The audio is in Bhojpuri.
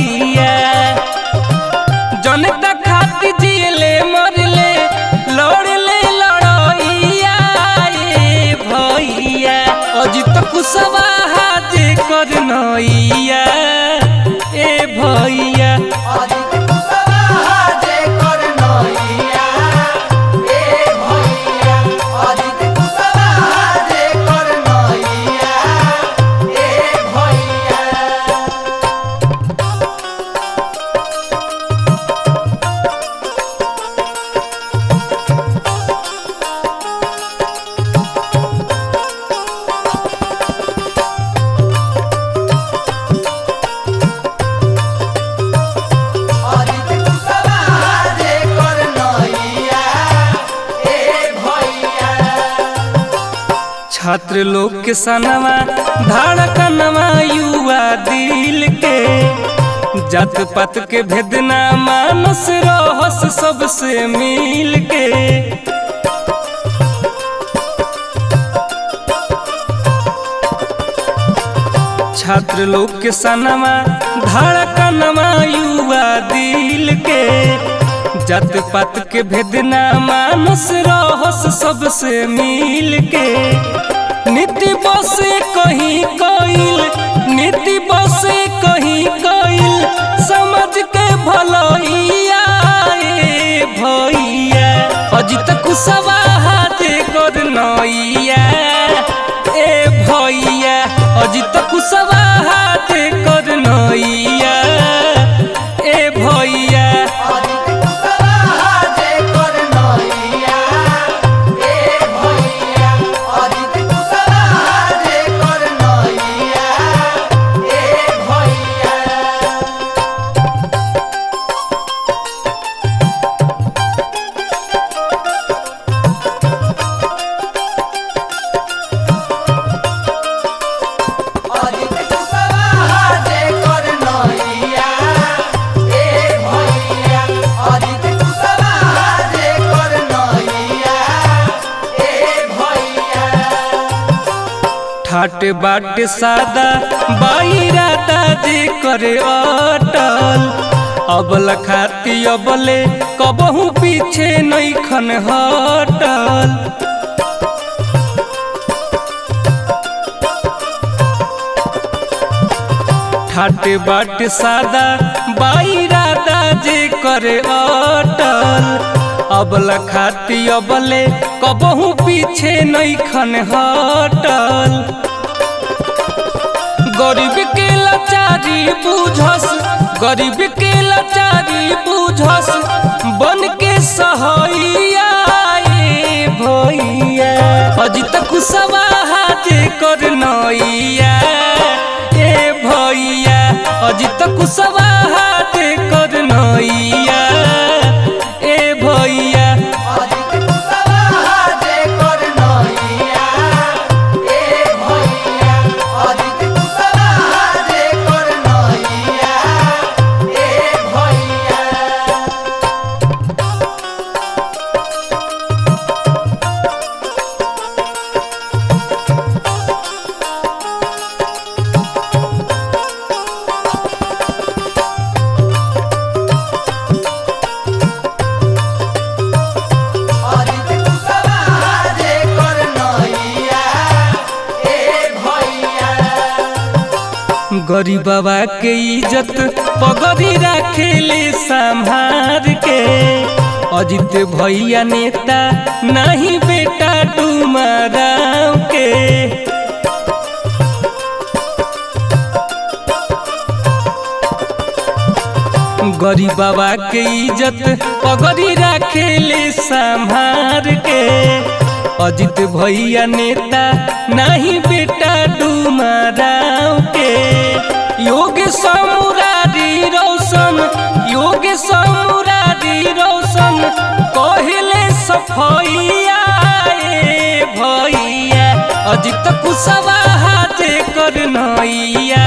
भैया जनता खातिर जियले मरले लड़ले लड़ैया ए भैया अजित कुशवाहा जे कर नैया ए भैया अजित कुशवाहा जे कर नैया ए भैया अजित कुशवाहा जे कर नैया ए भैया छात्र लोग के सनवा धड़कनवा युवा दिल के जात पात के भेदना मानस रहस सबसे मिल के छात्र लोग के सनवा धड़कनवा युवा दिल के जात पात के भेदना मानस रहस सबसे मिल के नीति बसे कहीं कइल नीति बसे कहीं कइल समझ के भलैया ए भैया अजित कुशवाहा जे कर नैया ए भैया अजित कुशवाहा जे कर नैया ए भैया ठाट बाट सादा बाईराता जे करे अटल अबल खाती अबले कबहू पीछे नैखन हटल ठाट बाट सादा बाईराता जे करे अटल अबल खाती अबले कबहू पीछे नैखन हटल गरीब के लाचारी बुझस गरीब के लाचारी बुझस बन के सहैया ए भैया अजित कुशवाहा जे कर नैया ए भैया अजित कुशवाहा जे कर नैया ए भैया गरीबवा के इज्जत पगड़ी राखेले संभार के अजित भैया नेता नहीं बेटा डुमराव के गरीबवा के इज्जत पगड़ी राखेले संभार के अजित भैया नेता नहीं बेटा डुमराव के योगेश मुरारी रोशन कहले सफैया ए भैया अजित कुशवाहा जे कर नैया